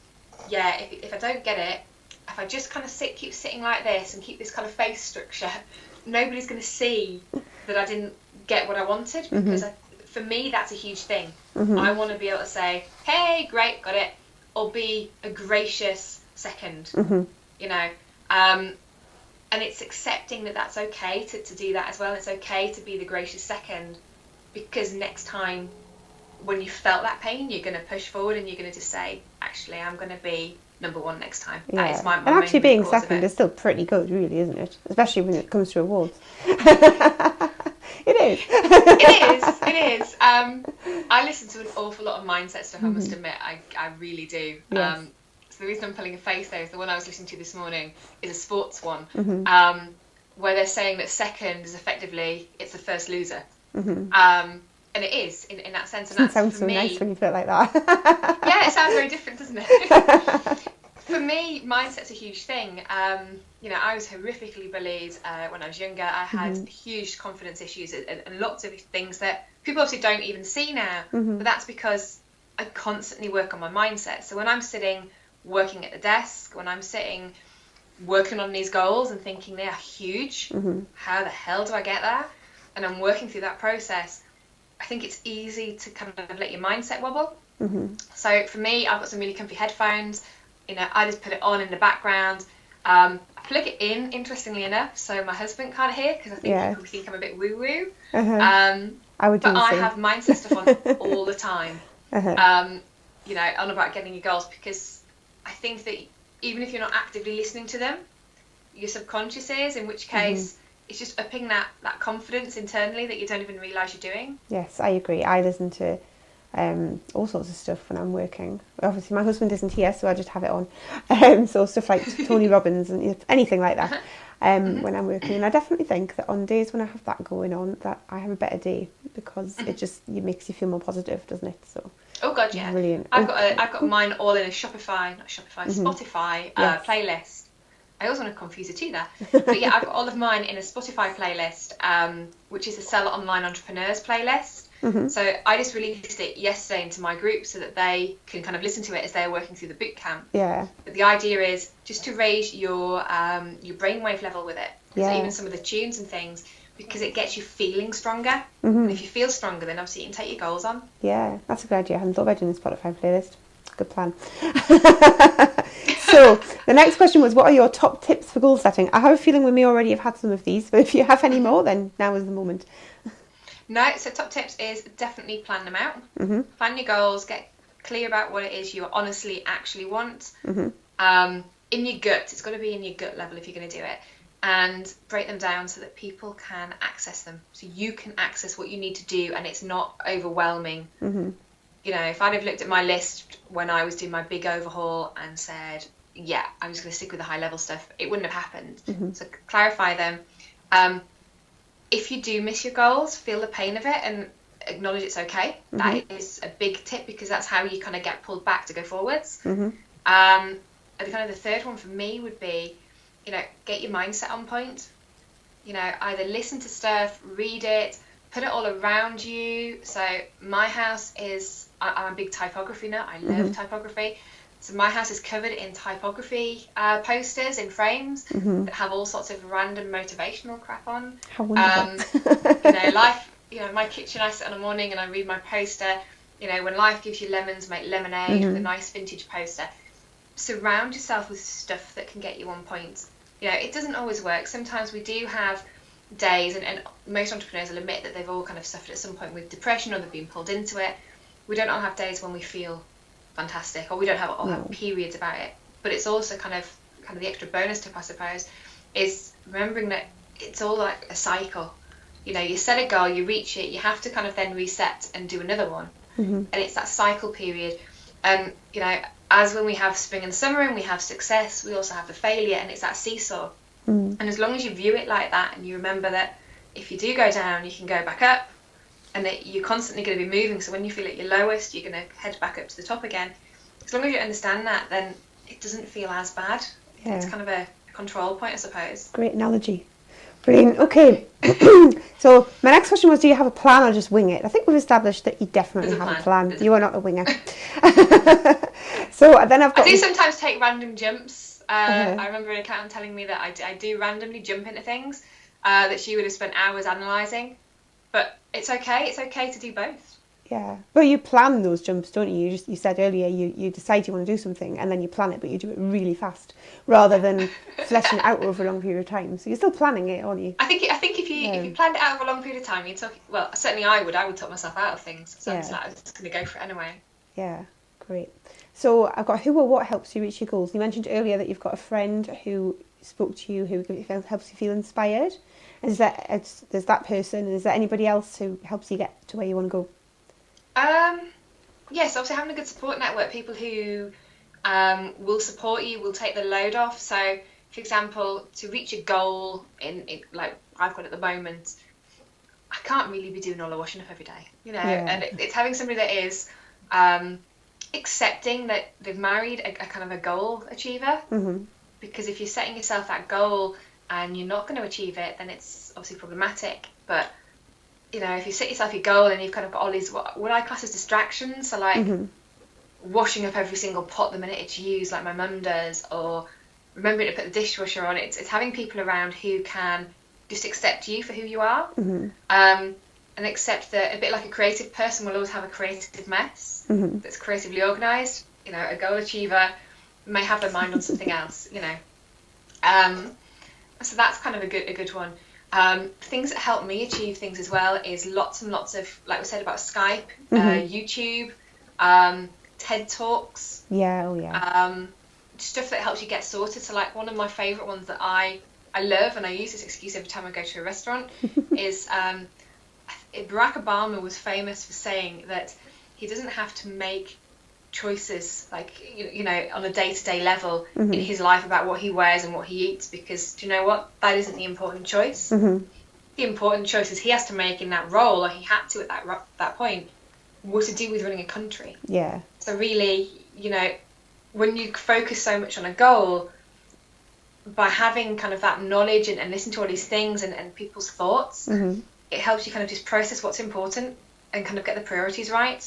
if I don't get it, if I just kind of keep sitting like this and keep this kind of face structure, nobody's going to see that I didn't get what I wanted, because for me, that's a huge thing. I want to be able to say, hey, great, got it, or be a gracious second, and it's accepting that that's okay to do that as well. It's okay to be the gracious second, because next time when you felt that pain, you're going to push forward and you're going to just say, actually, I'm going to be number one next time. Yeah. That is my and actually being second is still pretty good, really, isn't it? Especially when it comes to awards. It is. It is. I listen to an awful lot of mindset stuff, I must admit. I really do. Yes. So the reason I'm pulling a face there is the one I was listening to this morning is a sports one, where they're saying that second is effectively, it's the first loser. And it is, in that sense. And it sounds so nice when you put it like that. Yeah, it sounds very different, doesn't it? For me, mindset's a huge thing. I was horrifically bullied when I was younger. I had huge confidence issues and lots of things that people obviously don't even see now. But that's because I constantly work on my mindset. So when I'm sitting working at the desk, when I'm sitting working on these goals and thinking they are huge, how the hell do I get there? And I'm working through that process, I think it's easy to kind of let your mindset wobble. So for me, I've got some really comfy headphones. I just put it on in the background. I plug it in, interestingly enough, so my husband can't hear, because I think people think I'm a bit woo-woo. I would do but the I same. have mindset stuff on all the time. On about getting your goals, because I think that even if you're not actively listening to them, your subconscious is, in which case it's just upping that confidence internally that you don't even realise you're doing. Yes, I agree. I listen to all sorts of stuff when I'm working. Obviously, my husband isn't here, so I just have it on. So stuff like Tony Robbins and anything like that when I'm working. And I definitely think that on days when I have that going on, that I have a better day, because it makes you feel more positive, doesn't it? So. Oh God, yeah. Brilliant. I've got mine all in a Spotify playlist. I also want to confuse the two there. But yeah, I've got all of mine in a Spotify playlist, which is a Sell Online Entrepreneurs playlist. So I just released it yesterday into my group so that they can kind of listen to it as they're working through the boot camp. Yeah. But the idea is just to raise your brainwave level with it. So even some of the tunes and things, because it gets you feeling stronger. And if you feel stronger, then obviously you can take your goals on. Yeah, that's a good idea. I hadn't thought about doing a Spotify playlist. Good plan. So the next question was, what are your top tips for goal setting? I have a feeling we may already have had some of these, but if you have any more, then now is the moment. No, so top tips is definitely plan them out. Plan your goals, get clear about what it is you honestly actually want. In your gut, it's got to be in your gut level if you're going to do it. And break them down so that people can access them. So you can access what you need to do and it's not overwhelming. If I'd have looked at my list when I was doing my big overhaul and said, yeah, I'm just going to stick with the high level stuff, it wouldn't have happened. So clarify them. If you do miss your goals, feel the pain of it and acknowledge it's okay. That is a big tip, because that's how you kind of get pulled back to go forwards. And kind of the third one for me would be, get your mindset on point. Either listen to stuff, read it, put it all around you. So my house is, I'm a big typography nut. I love typography. So my house is covered in typography posters in frames that have all sorts of random motivational crap on. How wonderful. Life, my kitchen, I sit in the morning and I read my poster. When life gives you lemons, make lemonade, with a nice vintage poster. surround yourself with stuff that can get you on point. You know, it doesn't always work. Sometimes we do have days, and most entrepreneurs will admit that they've all kind of suffered at some point with depression, or they've been pulled into it. We don't all have days when we feel fantastic, or we don't have all have periods about it. But it's also kind of the extra bonus tip, I suppose, is remembering that it's all like a cycle. You know, you set a goal, you reach it, you have to kind of then reset and do another one. And it's that cycle period. And, you know, as when we have spring and summer and we have success, we also have the failure, and it's that seesaw. And as long as you view it like that, and you remember that if you do go down, you can go back up, and that you're constantly going to be moving. So when you feel at your lowest, you're going to head back up to the top again. As long as you understand that, then it doesn't feel as bad. Yeah. It's kind of a control point, I suppose. Great analogy. Brilliant. Okay. So my next question was, do you have a plan or just wing it? I think we've established that you definitely have a plan. You are not a winger. So then I do sometimes take random jumps. I remember an accountant telling me that I do randomly jump into things that she would have spent hours analysing. But it's okay. It's okay to do both. Yeah. Well, you plan those jumps, don't you? You said earlier you decide you want to do something and then you plan it, but you do it really fast rather than fleshing it out over a long period of time. So you're still planning it, aren't you? I think if you planned it out over a long period of time, well, certainly I would talk myself out of things. So it's like I was going to go for it anyway. Yeah, great. So I've got who or what helps you reach your goals. You mentioned earlier that you've got a friend who spoke to you who helps you feel inspired. There's that person, and is there anybody else who helps you get to where you want to go? Yes, obviously having a good support network, people who will support you, will take the load off. So, for example, to reach a goal in like I've got at the moment, I can't really be doing all the washing up every day, you know. And it's having somebody that is accepting that they've married a kind of a goal achiever. Because if you're setting yourself that goal and you're not going to achieve it, then it's obviously problematic. But you know, if you set yourself your goal and you've kind of got all these what I class as distractions, so like washing up every single pot the minute it's used, like my mum does, or remembering to put the dishwasher on, it's having people around who can just accept you for who you are, and accept that a bit like a creative person will always have a creative mess that's creatively organised. You know, a goal achiever may have their mind on something else, you know. So that's kind of a good one. Things that help me achieve things as well is lots and lots of, like we said about Skype, YouTube, TED Talks. Stuff that helps you get sorted. So like one of my favourite ones that I love, and I use this excuse every time I go to a restaurant, is Barack Obama was famous for saying that he doesn't have to make choices like you know on a day-to-day level in his life about what he wears and what he eats, because do you know what, that isn't the important choice. The important choices he has to make in that role, or he had to at that point, were to do with running a country. So really, you know, when you focus so much on a goal, by having kind of that knowledge and listen to all these things and people's thoughts, it helps you kind of just process what's important and kind of get the priorities right.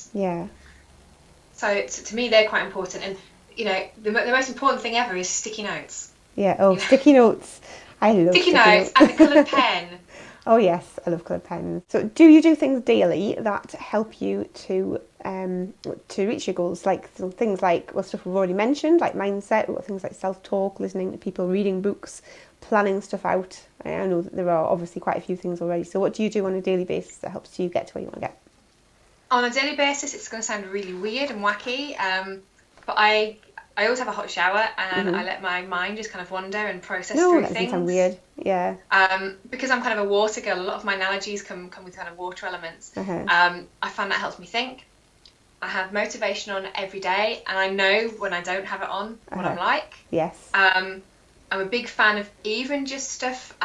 So to me, they're quite important. And, you know, the most important thing ever is sticky notes. Sticky notes. I love sticky notes. And the coloured pen. Oh, yes, I love coloured pens. So do you do things daily that help you to reach your goals? Like things like, well, stuff we've already mentioned, like mindset. We've got things like self-talk, listening to people, reading books, planning stuff out. I know that there are obviously quite a few things already. So what do you do on a daily basis that helps you get to where you want to get? On a daily basis, it's going to sound really weird and wacky, but I always have a hot shower, and I let my mind just kind of wander and process through things. No, that doesn't sound weird. Because I'm kind of a water girl, a lot of my analogies come with kind of water elements. I find that helps me think. I have motivation on every day, and I know when I don't have it on what I'm like. I'm a big fan of even just stuff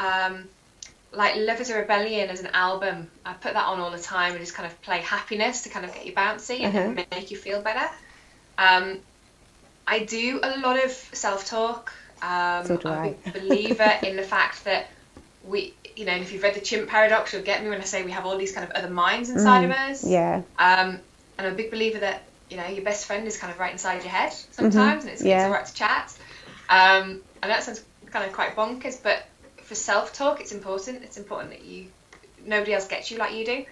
like Love is a Rebellion as an album. I put that on all the time and just kind of play happiness to kind of get you bouncy and make you feel better. I do a lot of self-talk. I'm a big believer in the fact that we, you know, and if you've read the Chimp Paradox, you'll get me when I say we have all these kind of other minds inside of us. And I'm a big believer that, you know, your best friend is kind of right inside your head sometimes, and it's all right to chat. I know that sounds kind of quite bonkers, but for self-talk, it's important. It's important that nobody else gets you like you do.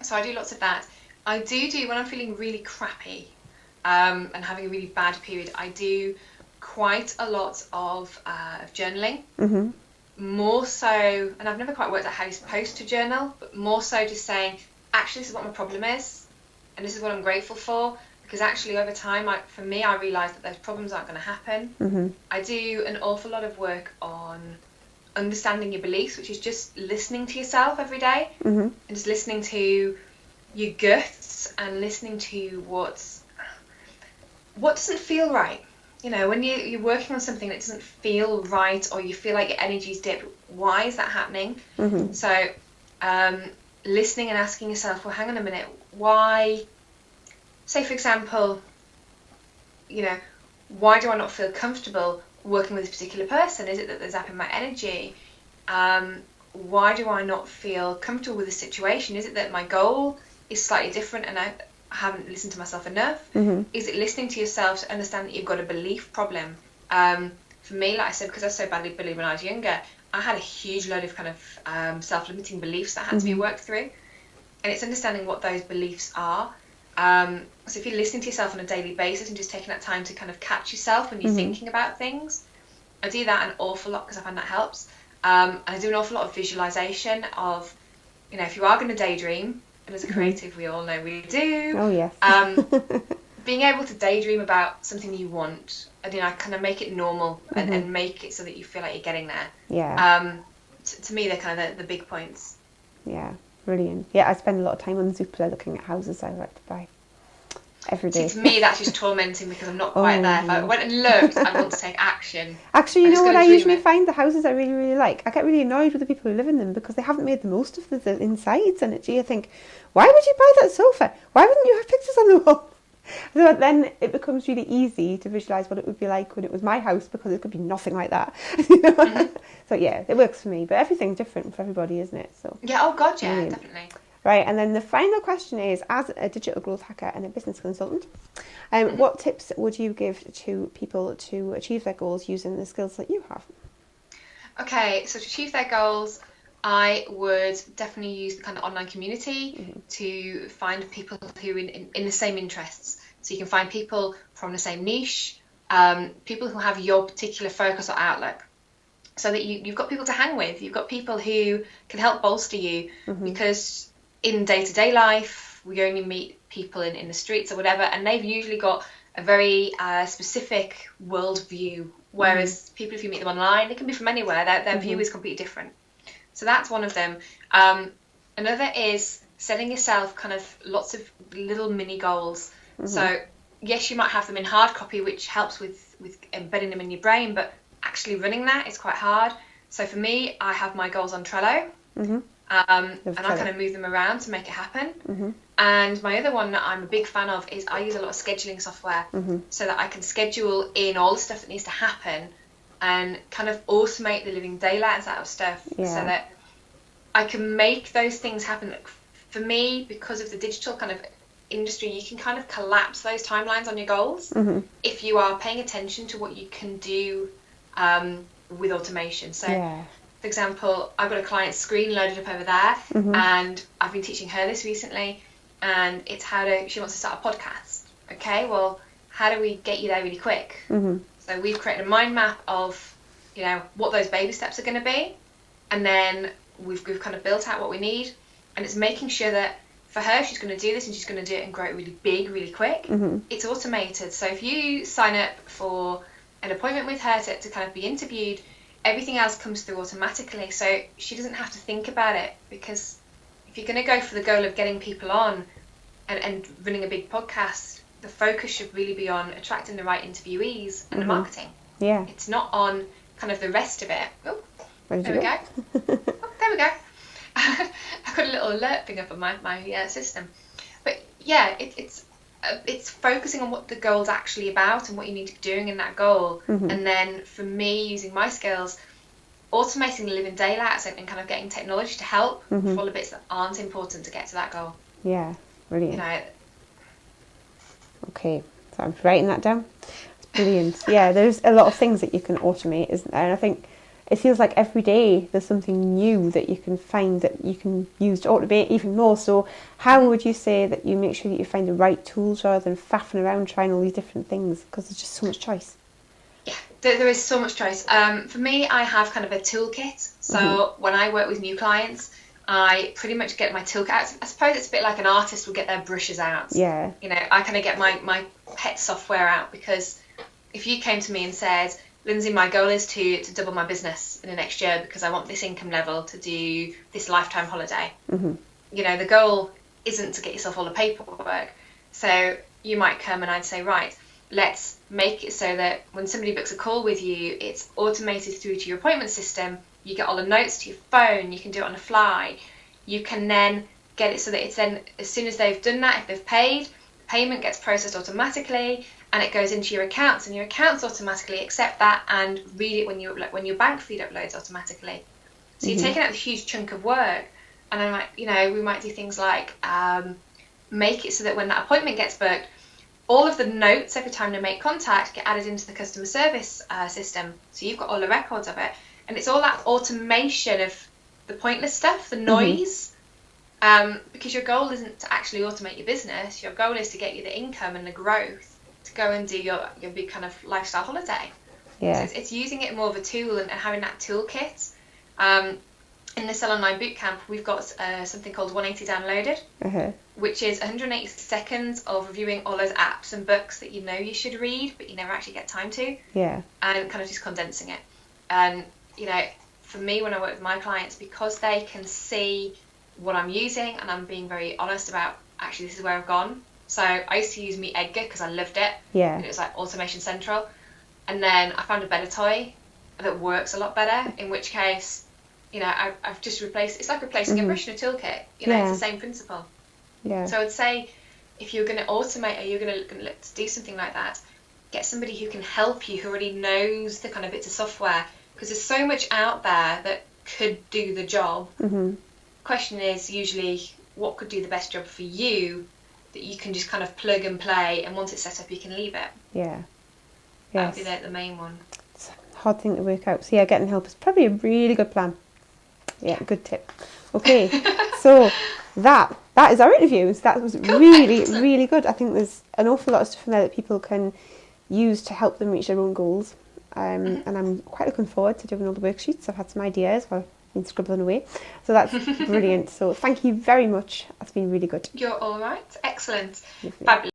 So I do lots of that. I do when I'm feeling really crappy, and having a really bad period, I do quite a lot of journaling. Mm-hmm. More so, and I've never quite worked out how you're supposed to journal, but more so just saying, actually, this is what my problem is, and this is what I'm grateful for. Because actually, over time, for me, I realised that those problems aren't going to happen. Mm-hmm. I do an awful lot of work on understanding your beliefs, which is just listening to yourself every day, Mm-hmm. and just listening to your guts and listening to what doesn't feel right. You know, when you're working on something that doesn't feel right, or you feel like your energy's dipped, why is that happening? Mm-hmm. So, listening and asking yourself, well, hang on a minute, why? Say, for example, you know, why do I not feel comfortable working with this particular person? Is it that they're zapping my energy? Why do I not feel comfortable with this situation? Is it that my goal is slightly different and I haven't listened to myself enough? Mm-hmm. Is it listening to yourself to understand that you've got a belief problem? For me, like I said, because I was so badly bullied when I was younger, I had a huge load of kind of self-limiting beliefs that had to be worked through. And it's understanding what those beliefs are. So if you're listening to yourself on a daily basis and just taking that time to kind of catch yourself when you're thinking about things, I do that an awful lot because I find that helps. And I do an awful lot of visualization of, you know, if you are going to daydream, and as a creative we all know we do. Oh, yes. Being able to daydream about something you want, and you know, kind of make it normal and make it so that you feel like you're getting there. Yeah. To me, they're kind of the big points. Yeah. Brilliant. Yeah, I spend a lot of time on Zoopla looking at houses I would like to buy every day. See, to me, that's just tormenting because I'm not quite there. If I went and looked, I want to take action. Actually, you know what I usually find? The houses I really, really like, I get really annoyed with the people who live in them because they haven't made the most of the insides. And you think, why would you buy that sofa? Why wouldn't you have pictures on the wall? So then it becomes really easy to visualise what it would be like when it was my house, because it could be nothing like that. You know? So yeah, it works for me, but everything's different for everybody, isn't it? So yeah, oh god, yeah, brilliant. Definitely. Right, and then the final question is, as a digital growth hacker and a business consultant, what tips would you give to people to achieve their goals using the skills that you have? Okay, so to achieve their goals, I would definitely use the kind of online community to find people who are in the same interests. So you can find people from the same niche, people who have your particular focus or outlook, so that you've got people to hang with. You've got people who can help bolster you, because in day-to-day life, we only meet people in the streets or whatever, and they've usually got a very specific worldview, whereas people, if you meet them online, they can be from anywhere. Their view is completely different. So that's one of them. Another is setting yourself kind of lots of little mini goals. So yes, you might have them in hard copy, which helps with embedding them in your brain, but actually running that is quite hard. So for me, I have my goals on Trello, and I kind of move them around to make it happen. And my other one that I'm a big fan of is I use a lot of scheduling software, so that I can schedule in all the stuff that needs to happen and kind of automate the living daylights out of stuff, so that I can make those things happen. For me, because of the digital kind of industry, you can kind of collapse those timelines on your goals if you are paying attention to what you can do with automation. So for example, I've got a client screen loaded up over there, and I've been teaching her this recently, and it's she wants to start a podcast. Okay, well, how do we get you there really quick? So we've created a mind map of, you know, what those baby steps are going to be, and then we've kind of built out what we need, and it's making sure that for her, she's going to do this and she's going to do it and grow it really big, really quick. It's automated. So if you sign up for an appointment with her to kind of be interviewed, everything else comes through automatically. So she doesn't have to think about it, because if you're going to go for the goal of getting people on and running a big podcast, the focus should really be on attracting the right interviewees and the marketing. Yeah. It's not on kind of the rest of it. Oh, there we go. Oh, there we go. I've got a little alert thing up on my system. But yeah, it's focusing on what the goal's actually about and what you need to be doing in that goal. And then for me, using my skills, automating the living daylights and kind of getting technology to help for all the bits that aren't important to get to that goal. Yeah, brilliant. You know. Okay, so I'm writing that down. It's brilliant. Yeah, there's a lot of things that you can automate, isn't there? And I think it feels like every day there's something new that you can find that you can use to automate even more. So how would you say that you make sure that you find the right tools rather than faffing around trying all these different things, because there's just so much choice? Yeah, there is so much choice. For me, I have kind of a toolkit. So when I work with new clients, I pretty much get my toolkit out. I suppose it's a bit like an artist will get their brushes out. Yeah. You know, I kind of get my pet software out, because if you came to me and said, Lyndsey, my goal is to double my business in the next year because I want this income level to do this lifetime holiday. You know, the goal isn't to get yourself all the paperwork. So you might come and I'd say, right, let's make it so that when somebody books a call with you, it's automated through to your appointment system. You get all the notes to your phone. You can do it on the fly. You can then get it so that it's then, as soon as they've done that, if they've paid, the payment gets processed automatically and it goes into your accounts, and your accounts automatically accept that and read it when your bank feed uploads automatically. So you're taking out a huge chunk of work. And then, like, you know, we might do things like make it so that when that appointment gets booked, all of the notes every time they make contact get added into the customer service system. So you've got all the records of it. And it's all that automation of the pointless stuff, the noise. Because your goal isn't to actually automate your business. Your goal is to get you the income and the growth to go and do your big kind of lifestyle holiday. Yeah. So it's using it more of a tool and having that toolkit. In the Sell Online Bootcamp, we've got something called 180 Downloaded, which is 180 seconds of reviewing all those apps and books that you know you should read, but you never actually get time to. Yeah. And kind of just condensing it. And, you know, for me, when I work with my clients, because they can see what I'm using and I'm being very honest about, actually, this is where I've gone. So I used to use Meet Edgar because I loved it. Yeah. And it was like Automation Central. And then I found a better toy that works a lot better, in which case, you know, I've just replaced, it's like replacing a brush in a toolkit. You know, it's the same principle. Yeah. So I'd say if you're going to automate or you're going to look to do something like that, get somebody who can help you, who already knows the kind of bits of software, because there's so much out there that could do the job. Question is usually what could do the best job for you that you can just kind of plug and play, and once it's set up you can leave it. Yeah. That would be the main one. It's a hard thing to work out. So yeah, getting help is probably a really good plan. Yeah, good tip. Okay, so that is our interviews. That was really, really good. I think there's an awful lot of stuff in there that people can use to help them reach their own goals. And I'm quite looking forward to doing all the worksheets. I've had some ideas while I've been scribbling away. So that's brilliant. So thank you very much. That's been really good. You're all right. Excellent. Lovely. Fabulous.